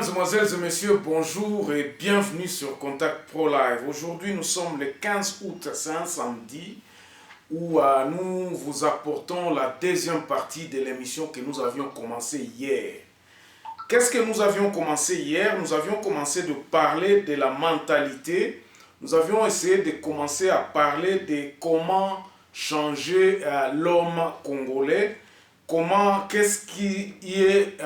Mesdames, Mesdemoiselles et Messieurs, bonjour et bienvenue sur Contact Pro Live. Aujourd'hui, nous sommes le 15 août, c'est un samedi, où nous vous apportons la deuxième partie de l'émission que nous avions commencé hier. Qu'est-ce que nous avions commencé hier? Nous avions commencé de parler de la mentalité. Nous avions essayé de commencer à parler de comment changer l'homme congolais, qu'est-ce qui est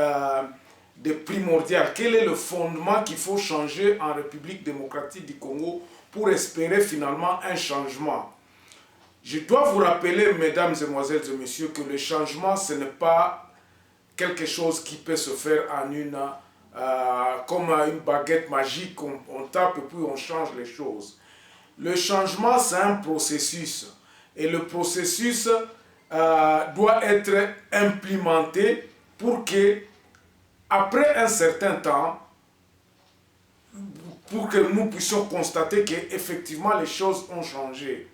de primordial, quel est le fondement qu'il faut changer en République démocratique du Congo pour espérer finalement un changement. Je dois vous rappeler, mesdames, mesdemoiselles et messieurs, que le changement, ce n'est pas quelque chose qui peut se faire comme une baguette magique, on tape et puis on change les choses. Le changement, c'est un processus. Et le processus doit être implémenté pour que, après un certain temps, pour que nous puissions constater qu'effectivement les choses ont changé.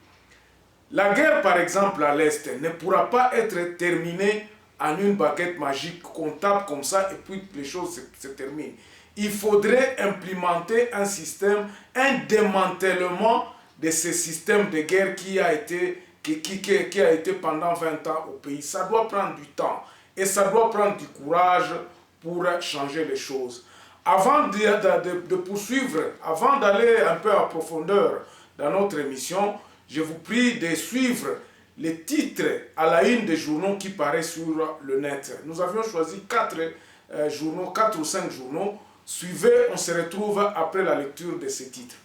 La guerre, par exemple, à l'Est, ne pourra pas être terminée en une baguette magique qu'on tape comme ça et puis les choses se terminent. Il faudrait implémenter un système, un démantèlement de ce système de guerre qui a été pendant 20 ans au pays. Ça doit prendre du temps et ça doit prendre du courage pour changer les choses. Avant de poursuivre, avant d'aller un peu en profondeur dans notre émission, je vous prie de suivre les titres à la une des journaux qui paraissent sur le net. Nous avions choisi 4 ou 5 journaux. Suivez, on se retrouve après la lecture de ces titres.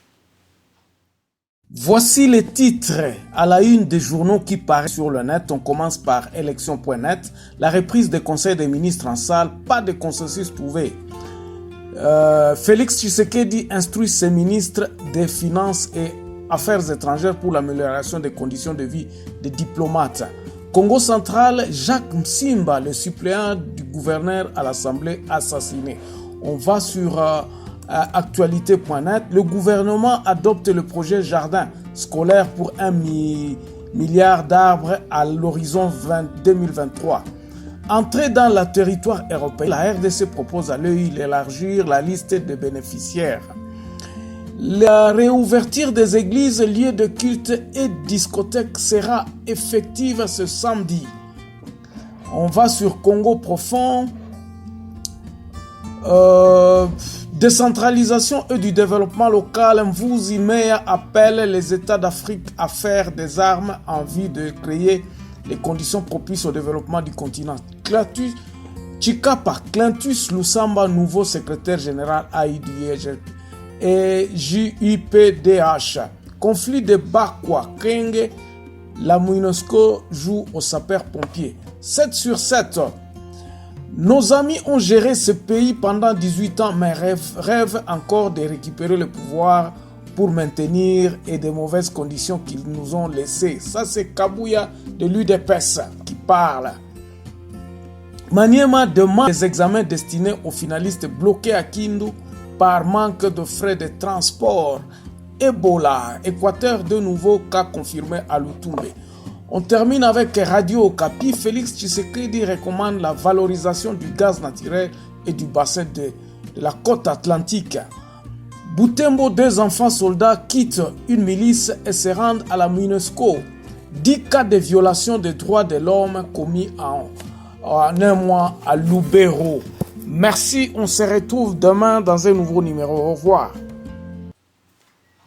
Voici les titres à la une des journaux qui paraissent sur le net. On commence par élection.net. La reprise des conseils des ministres en salle, pas de consensus trouvé. Félix Tshisekedi instruit ses ministres des Finances et Affaires étrangères pour l'amélioration des conditions de vie des diplomates. Congo central, Jacques Msimba, le suppléant du gouverneur à l'Assemblée, assassiné. On va sur actualité.net. Le gouvernement adopte le projet jardin scolaire pour 1 milliard d'arbres à l'horizon 2023. Entrée dans le territoire européen, la RDC propose à l'EI d'élargir la liste de bénéficiaires. La réouverture des églises, lieux de culte et discothèques sera effective ce samedi. On va sur Congo profond. Décentralisation et du développement local, Mvuzimea appelle les États d'Afrique à faire des armes en vue de créer les conditions propices au développement du continent. Clintus Lusamba, nouveau secrétaire général AIDH et JUPDH. Conflit de Bakwa, Kenge, la MONUSCO joue aux sapeurs-pompiers. 7 sur 7. Nos amis ont géré ce pays pendant 18 ans, mais rêvent encore de récupérer le pouvoir pour maintenir et des mauvaises conditions qu'ils nous ont laissées. Ça, c'est Kabouya de l'UDPS qui parle. Maniema demande des examens destinés aux finalistes bloqués à Kindu par manque de frais de transport. Ebola, Équateur, de nouveaux cas confirmés à Lutumbe. On termine avec Radio Okapi. Félix Tshisekedi recommande la valorisation du gaz naturel et du bassin de la côte atlantique. Butembo, 2 enfants soldats quittent une milice et se rendent à la MONUSCO. 10 cas de violation des droits de l'homme commis en un mois à Lubero. Merci, on se retrouve demain dans un nouveau numéro. Au revoir.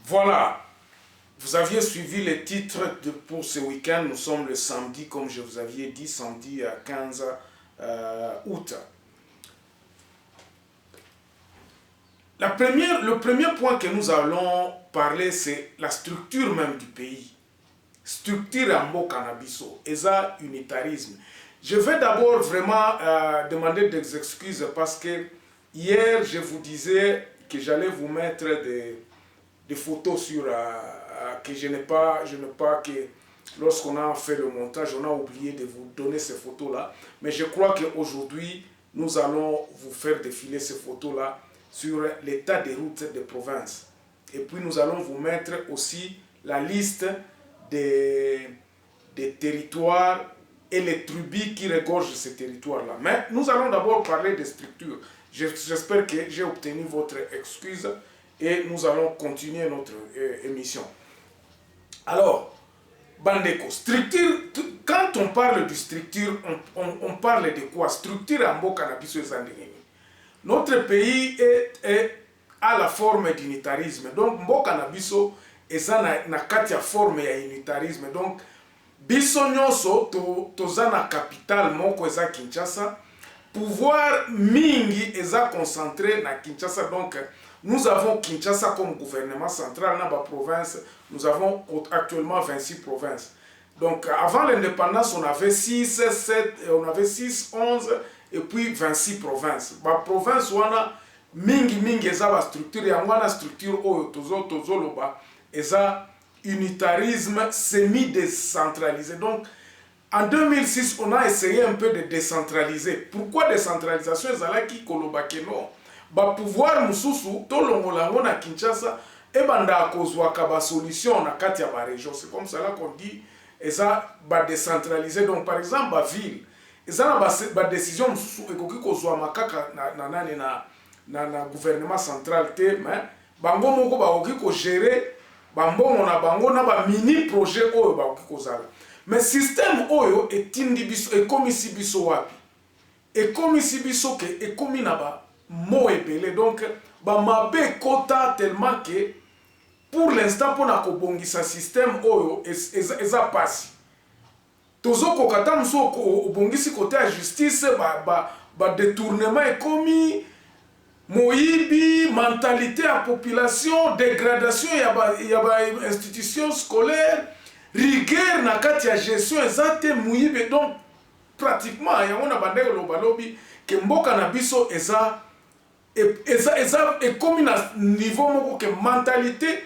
Voilà. Vous aviez suivi les titres pour ce week-end. Nous sommes le samedi, comme je vous avais dit, samedi 15 août. Le premier point que nous allons parler, c'est la structure même du pays. Structure en cannabiso, et ça, unitarisme. Je vais d'abord vraiment demander des excuses parce que hier, je vous disais que j'allais vous mettre des photos sur... que je n'ai pas, que lorsqu'on a fait le montage, on a oublié de vous donner ces photos-là. Mais je crois qu'aujourd'hui, nous allons vous faire défiler ces photos-là sur l'état des routes de province. Et puis nous allons vous mettre aussi la liste des territoires et les tribus qui regorgent ces territoires-là. Mais nous allons d'abord parler des structures. J'espère que j'ai obtenu votre excuse et nous allons continuer notre émission. Alors, Bandeko, structure, quand on parle de structure, on parle de quoi? Structure en beau cannabis. Notre pays a la forme d'unitarisme. Donc, beau cannabis est na katia forme ya unitarisme. Donc, biso nyonso toza na capital moko eza Kinshasa. Pouvoir mingi eza concentré na Kinshasa. Donc, nous avons Kinshasa comme gouvernement central dans la province. Nous avons actuellement 26 provinces. Donc, avant l'indépendance, on avait 6, 7, on avait 6, 11 et puis 26 provinces. La province, on a mingi eza la structure. Et on a la structure tozoloba eza unitarisme semi-décentralisé. Donc, en 2006, on a essayé un peu de décentraliser. Pourquoi décentralisation? Ezalaki koloba keno ba pouvoir mususu to longolango na Kinshasa et banda kozwaka ba solution na kati ya ba région. C'est comme ça qu'on dit eza ba décentraliser. Donc par exemple ba ville eza na ba décision mususu ekoki kozwa makaka na gouvernement central te, mais bango moko ba oki ko gérer ba mbongo na bango na ba mini projet oyo ba oki kozala. Mais système oyo etindi biso ekomisi biso wapi? Ekomisi biso ke ekomi na ba mo ebele. Donc ba mabe kota tellement que pour l'instant pour na kobongisa système oyo eza pasi. Tozoko kata muso obongisi côté ya justice ba détournement ekomi moyibi mentalité à population, dégradation ya ba institution scolaire, rigueur na kati ya gestion ezate moyibi. Donc pratiquement ya on a bandeko lobalobi ke mboka na biso eza ekomi na niveau moko ke mentalité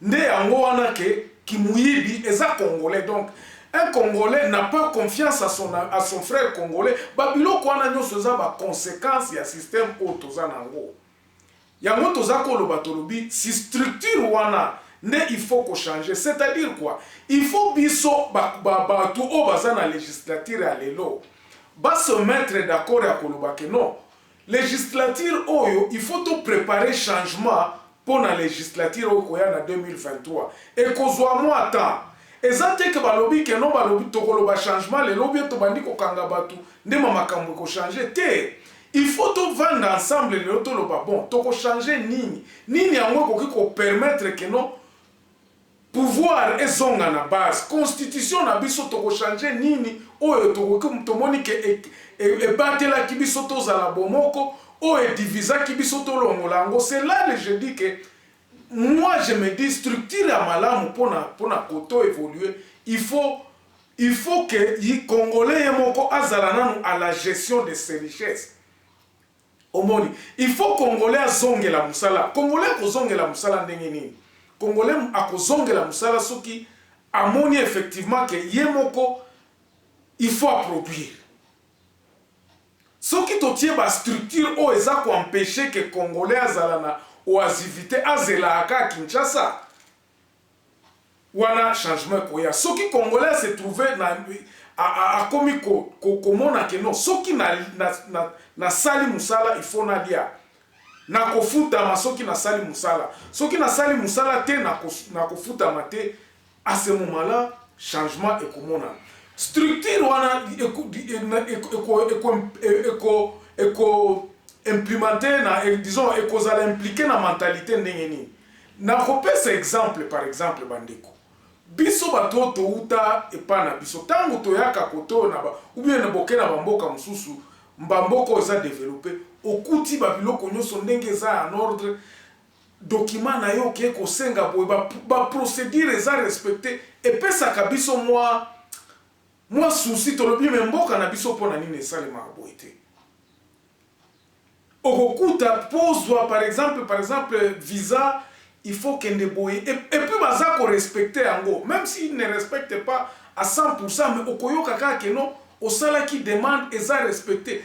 nde yango wana ke kimuyibi eza congolais. Donc un Congolais n'a pas confiance à son frère congolais. Babilo kwana nyonso eza ba conséquence ya système o toza nango. Yango toza ko lobatolobi si structure wana ne il faut ko changer. C'est-à-dire quoi? Il faut biso batu o baza na législature ya lelo ba se mettre d'accord ya koloba ke non. Législature oyo il faut to préparer changement pour la législature oyo koya na 2023 et kozwa moi temps. Ezate ke balobi ke non balobi tokoloba changement le lobi to bandi ko kanga batu nde makambo ko changer te. Il faut to vendre ensemble le to loba bon to ko changer nini yango ko ki ko permettre que non pouvoir ezonga na base constitution na biso to ko changer nini oyo to ko tomoni ke e batela ki biso to zala bomoko o e divisa ki biso to longolango. C'est là que je dis que moi je me dis structure à malamu pour na koto évoluer. Il faut que les Congolais yemoko azala à la gestion de ses richesses. Omoni, il faut Congolais azonge la musala. Congolais ko zonge la musala ndenge nini? Congolais akozonge la musala soki amoni effectivement que yemoko il faut produire. Soki totie ba structure o eza ko empêcher que Congolais azala na oasivité azela aka Kinshasa wana changement koya. Soki Congolais se trouver a komi komona ke non soki na sali musala il faut na dia na kofuta masoki na sali musala soki na sali musala te na kofuta mate à ce moment là changement et komona structure wana eko implémenter na disons ekozala impliquer na mentalité ndenge nini. Na kopesa exemple par exemple bandeko biso bato to uta epana biso tango to yaka koto na ba ou bien na bokena bamboka mususu mbamboko eza développer okuti babiloko nyonso ndenge za en ordre document na yo ke ko senga boy ba procédure eza respecter epesa biso moi souci to lobi mboka na biso pona nini esalema boyete. Okuta pose par exemple visa il faut qu'elle débrouille et puis baza ko respecter yango même s'il ne respecte pas à 100% mais okoyo kaka que non au sala qui demande eza respecter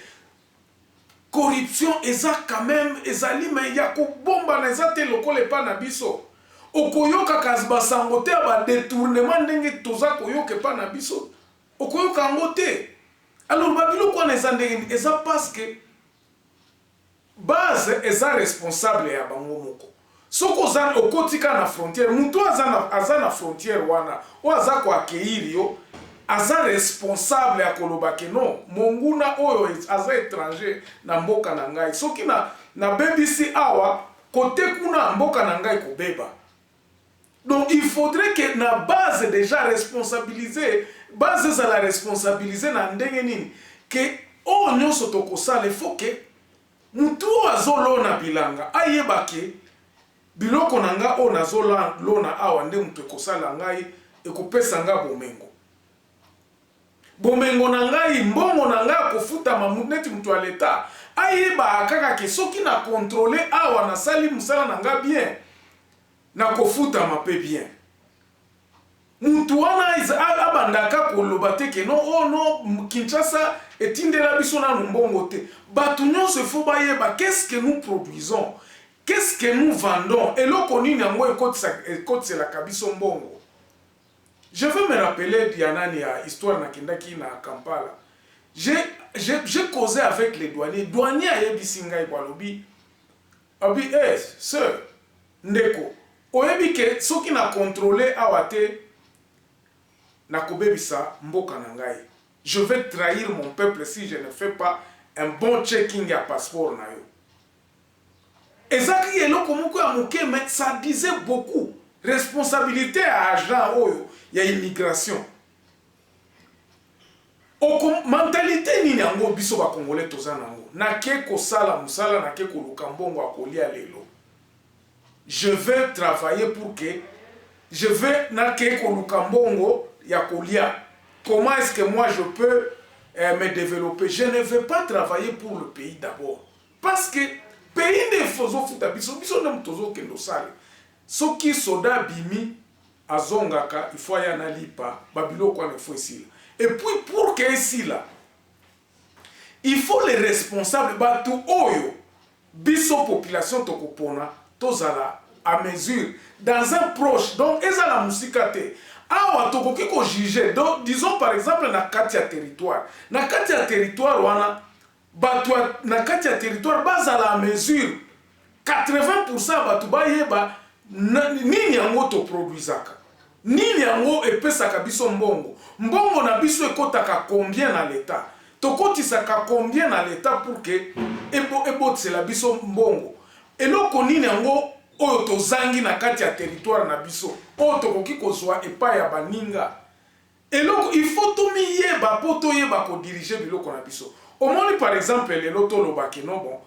corruption eza quand même ezali mais ya ko bomba na eza te lokole pa na biso okoyo kaka basangote ba détournement ndenge toza koyo ke pa na biso okoyo kangote. Alors babilo ko na eza ndenge eza parce que base eza responsable ya bango moko. Soko ozana okotika na frontière, mutu azana frontière wana, o aza ko accueillir yo, aza responsable ya kolobake non, monguna oyo aza étranger na mboka na ngai. Soki na BBC awa, kote kuna mboka na ngai kobeba. Donc il faudrait que na base déjà responsabiliser, base za la responsabiliser na ndenge nini, que o nyonso tokosala, il faut que mutu azolona bilanga ayebake biloko nanga o nazolona awa nde mutu ekosala ngai ekopesa nga bomengo. Bomengo na ngai mbongo na ngai akofutama neti mutu ya leta ayeba kaka ke soki na contrôler awa na sali musala na nga bien na kofutama pe bien. Mutu wana abandaka koloba te ke no oh no Kinshasa etindela biso na mbongo te. Batu nyonso faut bayeba qu'est-ce que nous produisons, qu'est-ce que nous vendons, eloko nini yango ekotisa kabiso mbongo. Je veux me rappeler Dianani ya histoire na kindaki na Kampala. J'ai causé avec les douaniers. Douanier a yebisi ngai kwa lobi. Abi sœur ndeko, oyebi ke soki na contrôler awate na kobebisa mboka na ngai. Je vais trahir mon peuple si je ne fais pas un bon checking à passeport na yo. Ezaki eloko moko ya moke, mais ça disait beaucoup. Responsabilité à agent oyo ya immigration. Oko mentalité nini yango biso ba congolais toza nango. Na ke ko sala musala na ke ko lukambongo akolia lelo. Je vais travailler pour que je vais na ke ko lukambongo ya kolia. Comment est-ce que moi je peux me développer? Je ne vais pas travailler pour le pays d'abord. Parce que pays ne faisons futa biso ne mtozo kendo sale. Soki soda bimi azongaka, il faut ya na lipa, babilo kwa ne faut ici. Et puis pour que ici là, il faut les responsables batu oyo biso population tokopona tozala à mesure dans un proche. Donc ezala musikate. Awa tokoki ko juger. Donc disons par exemple na kati ya territoire. Na kati ya territoire wana batu na kati ya territoire bazala à mesure 80% batu bayeba nini yango to produisaka. Nini yango epesaka biso mbongo. Mbongo na biso ekotaka combien na l'état. Tokotisaka combien na l'état pour que ebotsela biso mbongo. Eloko nini yango oyo tozangi na kati ya territoire na biso. Oyo tokoki kozwa epai ya baninga. Eloko il faut to miyeba po to yeba ko diriger biloko na biso. Omoni par exemple lelo to lobaki no bon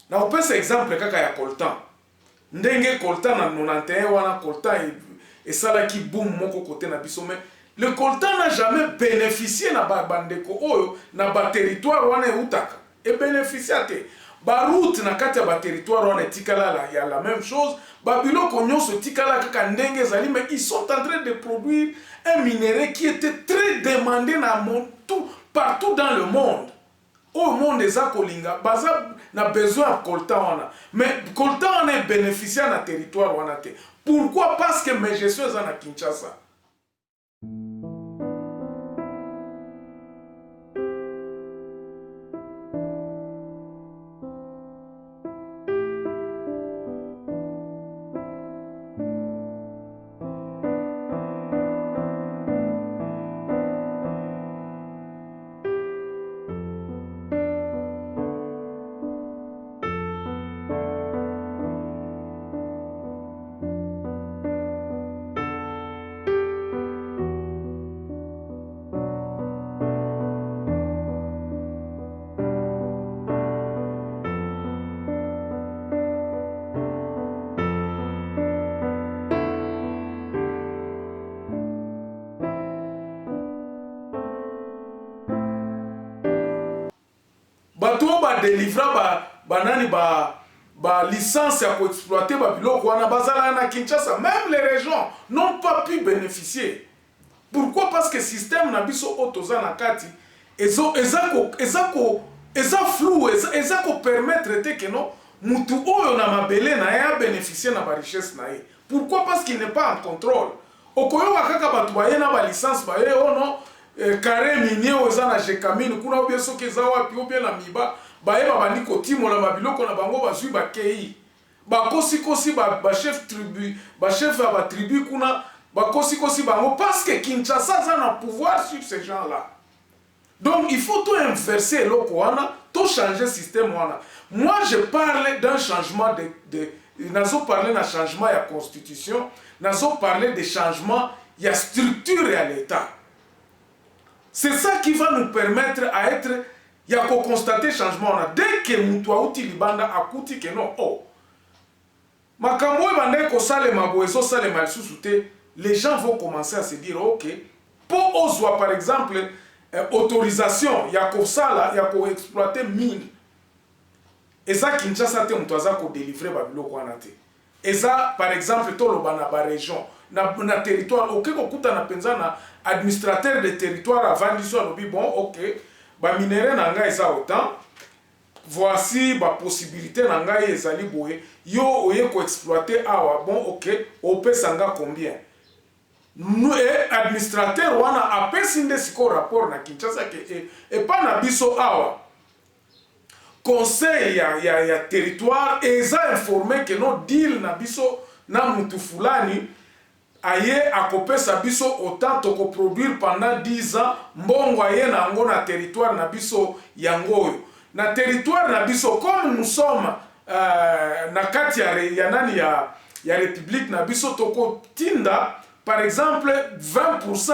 na opesa exemple kaka ya coltan. Ndenge coltan na 91 wana coltan esalaki boom moko kote na biso, mais le coltan n'a jamais bénéficié na bandeko oyo na ba territoire wana eutaka. Et bénéficié te. Ba route na kati ya ba territoire wana etikala la ya la même chose. Ba biloko nyonso etikala kaka ndenge zali, mais ils sont en train de produire un minerai qui était très demandé na partout dans le monde. Au monde eza kolinga baza na besoin de coltan wana, mais coltan wana est bénéficiaire na territoire wana te. Pourquoi? Parce que mes gestions eza na Kinshasa. Bato ba délivra banani ba licence à exploiter ba biloko wana bazala na Kinshasa. Même les régions n'ont pas pu bénéficier. Pourquoi? Parce que le système na biso otoza na kati eza flou, eza ko permettre te que non mutu oyo na mabele na ya bénéficier na ba richesse na ye. Pourquoi? Parce qu'il n'est pas en contrôle. Okoyo kaka bato ba ye na ba licence ba ye oh non carré minier eza na Jekamine kuna obie soki eza wapi obie na miba baye babandi kotimola mabiloko na bango bazwi bakei bakosikosi bachef tribu bachef ya batribu kuna bakosikosi bango parce que Kinshasa a un pouvoir sur ces gens là. Donc il faut tout inverser eloko wana, tout changer le système wana. Moi je parle d'un changement nazo parler d'un changement de la constitution, nazo parler de changement de la structure à l'État. C'est ça qui va nous permettre à être, il y a qu'à constater changement. Dès que Moutoua outi libanda akuti que non, oh, makambo ebanda ko salema boezo salema lisusu, les gens vont commencer à se dire ok, pour ozwa par exemple autorisation, il y a qu'au sala, il y a qu'au exploiter mine. Et ça Kinshasa te mutu aza ko délivrer babiloko wana te. Et ça par exemple toloba na ba région, na territoire ok ko kuta na penza na administrateur de territoire avant diso alobi bon ok, ba minéraux na nga eza autant. Voici la possibilité na nga ezali boye yo oye ko exploiter awa bon ok, ope sanga combien. Nous administrateur wana apesi nde siko rapport na Kinshasa ke et pas na biso awa. Conseil ya territoire eza informé que no deal na biso na mutu fulani aye akopesa biso autant toko produire pendant 10 ans mbongo aye na ngo na territoire na biso yangoyo na territoire na biso comme nous sommes na kati ya nani ya république na biso toko tinda par exemple 20%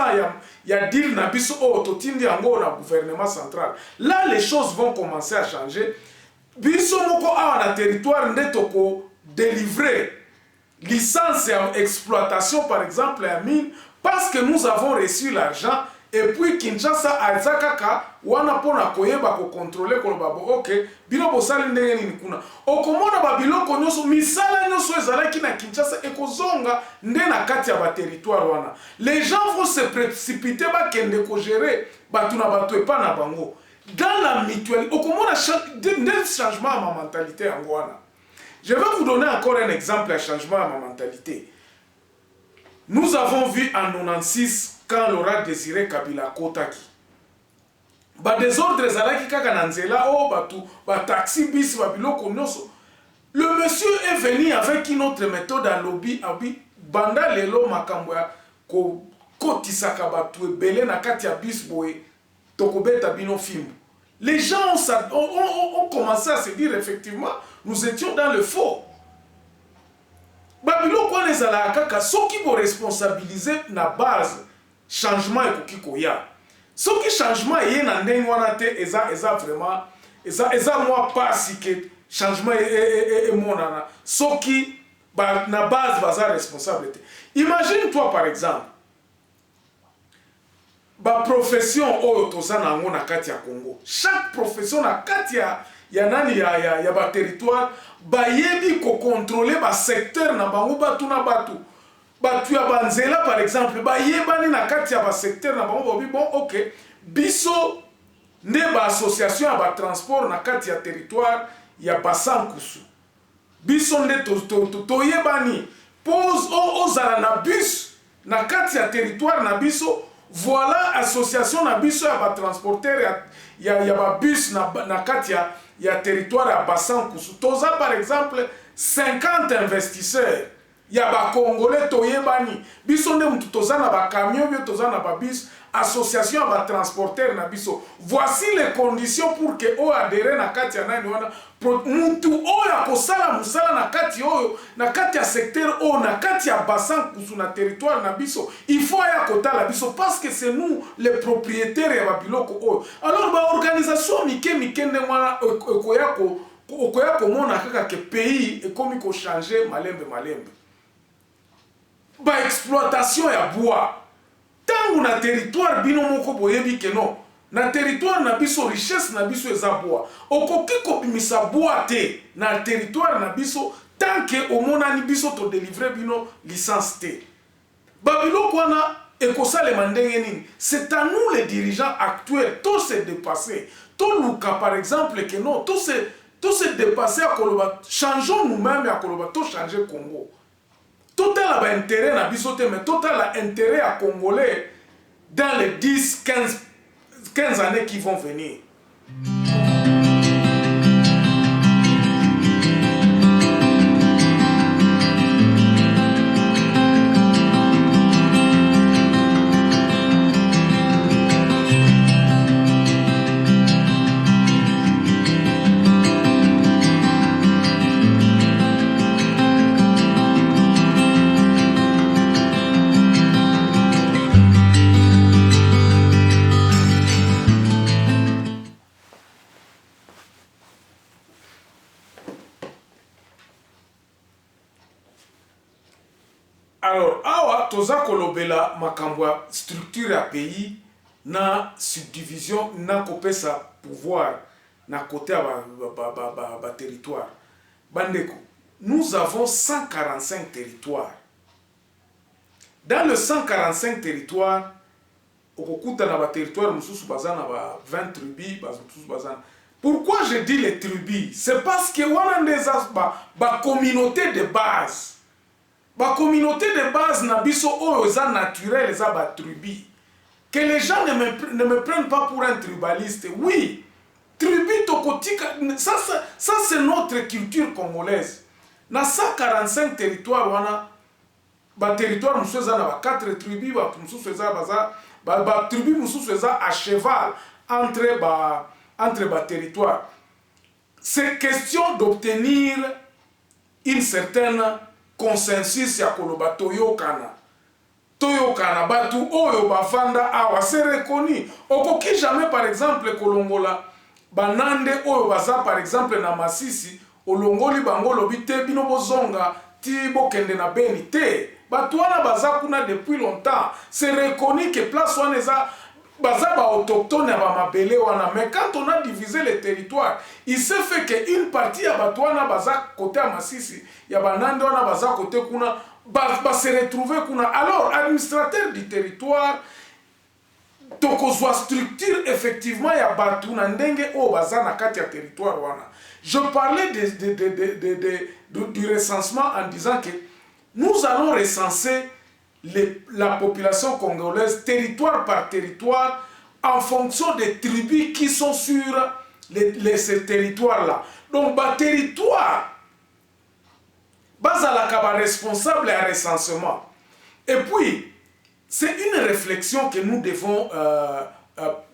ya deal na biso o to tindi yango na gouvernement central. Là les choses vont commencer à changer. Biso moko awa na territoire nde toko délivrer licence et exploitation par exemple à mine parce que nous avons reçu l'argent et puis Kinshasa azakaka wana pona koyeba ko contrôler ko babo ok bino bosali ndenge nini kuna okomona babiloko nyoso misala nyoso ezalaki na Kinshasa ekozonga nde na kati ya ba territoire wana les gens vont se précipiter ba kende ko gérer batu na batu epa na bango dans la mutualité okomona des changements à ma mentalité en wana. Je vais vous donner encore un exemple à changement à ma mentalité. Nous avons vu en 96 quand Laurent Désiré Kabila Kotaki. Ba désordre ezalaki kaka na nzela o batu ba taxi bis ba biloko nyonso. Le monsieur est venu avec une autre méthode à lobby abi banda lelo makambo ya ko kotisaka batu ebele na kati ya bis boye tokobeta bino fimbo. Les gens ont commencé à se dire effectivement nous étions dans le faux. Babilo kwa nezala kaka soki bo responsabiliser na base changement ekoki koya. Soki changement yé na ndenge wana te eza vraiment eza moi pas que changement est monana. Soki na base baza responsabilité. Imagine toi par exemple ba profession oyo tozana ngo na kati ya Congo. Chaque profession na kati ya nani ya ba territoire ba yebi ko contrôler ba secteur na bango batu na batu ya banzela par exemple ba yebani na kati ya ba secteur na bango bon ok biso ne ba association ya ba transport na kati ya territoire ya bassin kusu biso nde to yebani pose ozala na bus na kati ya territoire na biso. Voilà association na biso ya ba transporteur ya ba bus na kati ya territoire ya bassin kusu toza par exemple 50 investisseurs ya ba congolais toyebani biso nde mutu toza na ba camion bio toza na ba bus association ya ba transporteur na biso. Voici les conditions pour que o adhérer na kati ya nani wana mutu oyo akosala musala na kati oyo na kati ya secteur oyo na kati ya bassin kusu na territoire na biso il faut ya kotala biso parce que c'est nous les propriétaires ya babiloko oyo. Alors ba organisation mike nde wana okoya komona kaka ke pays ekomi ko changer malembe ba exploitation ya bois tangu na territoire bino moko boyebi ke non na territoire na biso richesse na biso eza bois okoki kobimisa bois te na territoire na biso tant que omonani biso to délivrer bino licence te babiloko wana ekosalema ndenge nini. C'est à nous les dirigeants actuels tout se dépasser tout luka par exemple que non tout se dépasser à koloba changeons nous-mêmes à koloba tout changer Congo. Total a intérêt na bisote mais total a intérêt à Congolais dans les 10, 15 années qui vont venir. toza kolobela makambo ya structure ya pays na subdivision na kopesa pouvoir na côté ya ba territoire. Bandeko, nous avons 145 territoires. Dans le 145 territoires, okukuta na ba territoire mususu bazana ba 20 tribus, mususu bazana. Pourquoi je dis les tribus? C'est parce que wana ndeza ba communauté de base. Ba communauté de base na biso oyo eza naturel eza ba tribu. Que les gens ne me prennent pas pour un tribaliste. Oui, tribu tokotika, ça c'est notre culture congolaise. Na 145 territoires wana ba territoire mususu eza na ba 4 tribus, ba mususu eza ba tribu mususu eza à cheval entre ba territoires. C'est question d'obtenir une certaine consensus ya koloba toyokana batu oyo bafanda awa c'est reconnu. Okoki jamais par exemple kolongola banande oyo baza par exemple na Masisi olongoli bango lobi te bino bozonga ti bokende na Beni te batu wana baza kuna depuis longtemps. C'est reconnu que place wana eza baza ba autochtone ya ba mabele wana. Mais quand on a divisé les territoires, il s'est fait que une partie ya batu wana baza côté ya Masisi ya banande wana baza côté kuna ba se retrouver kuna. Alors administrateur du territoire tokozwa structure effectivement ya batu na ndenge o baza na kati ya territoire wana. Je parlais du recensement en disant que nous allons recenser la population congolaise territoire par territoire en fonction des tribus qui sont sur ces territoires-là. Donc, bah, territoire, bazalaka ba responsable à recensement. Et puis, c'est une réflexion que nous devons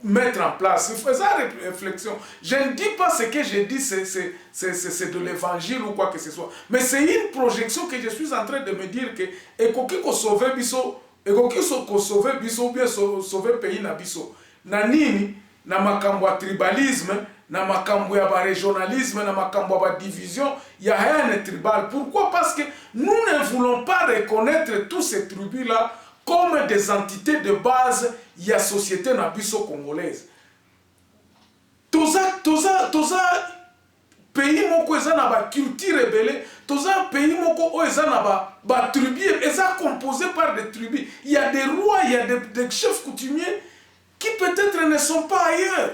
mettre en place. Il faut ça réflexion. Je ne dis pas ce que je dis, c'est de l'évangile ou quoi que ce soit. Mais c'est une projection que je suis en train de me dire que ekoki ko sauver biso, ekoki ko sauver biso ou bien sauver pays na biso. Na nini na makambo ya tribalisme, na makambo ya ba régionalisme, na makambo ya ba division, il y a rien de tribal. Pourquoi? Parce que nous ne voulons pas reconnaître tous ces tribus là comme des entités de base de la société nabiso congolaise. Toza pays moko eza na ba culture rebelle, toza pays moko eza na ba tribus, eza composé par des tribus. Il y a des rois, il y a des chefs coutumiers qui peut-être ne sont pas ailleurs.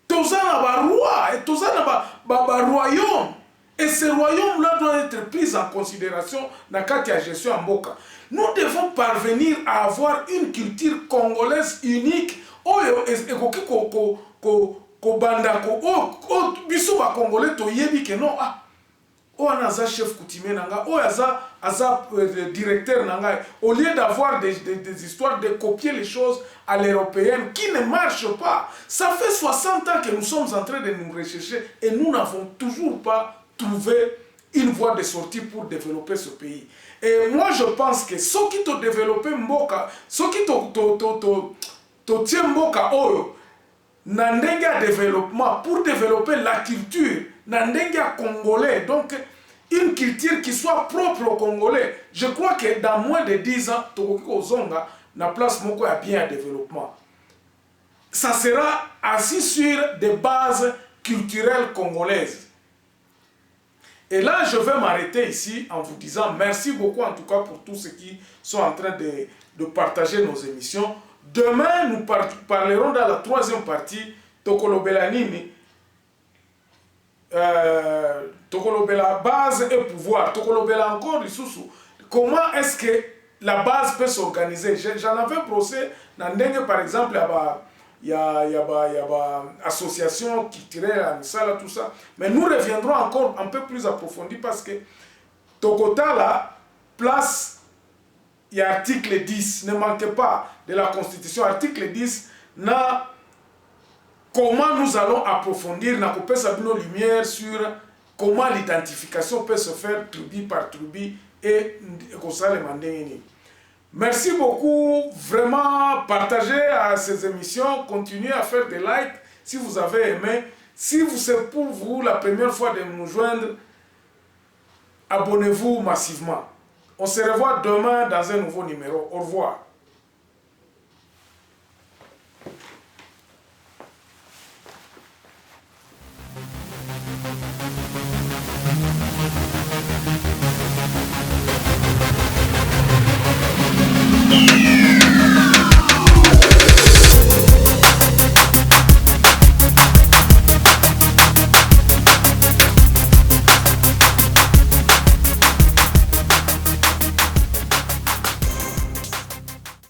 Toza na ba rois et toza na ba royaume. Et ces royaumes-là doivent être pris en considération dans la carte de gestion en Mboka. Nous devons parvenir à avoir une culture congolaise unique. Oyo ekoki ko banda ko biso ba congolais to yebi ke non ah o anaza chef coutumier nanga o aza directeur nanga au lieu d'avoir des histoires de copier les choses à l'européenne qui ne marchent pas. Ça fait 60 ans que nous sommes en train de nous rechercher et nous n'avons toujours pas trouvé une voie de sortie pour développer ce pays. Et moi je pense que ceux qui ont développé Mboka, ceux qui ont tient Mboka oyo, na ndenge ya développement, pour développer la culture, na ndenge ya congolais, donc une culture qui soit propre aux Congolais. Je crois que dans moins de 10 ans, tokoki kozonga na place moko ya bien à développement. Ça sera assis sur des bases culturelles congolaises. Et là, je vais m'arrêter ici en vous disant merci beaucoup en tout cas pour tous ceux qui sont en train de partager nos émissions. Demain, nous parlerons dans la troisième partie, Tokolobela Nini, Tokolobela base et pouvoir, Tokolobela encore du sous. Comment est-ce que la base peut s'organiser? J'en avais brossé dans Ndenge par exemple, il y a association culturelle, à Misala, tout ça. Mais nous reviendrons encore un peu plus approfondi parce que Tokota là, place, il y a article 10, ne manquez pas de la Constitution, article 10, na comment nous allons approfondir, na coupé Sabino lumière sur comment l'identification peut se faire tribu par tribu et comme ça les mandéni. Merci beaucoup, vraiment partagez à ces émissions, continuez à faire des likes si vous avez aimé. Si c'est pour vous la première fois de nous joindre, abonnez-vous massivement. On se revoit demain dans un nouveau numéro. Au revoir.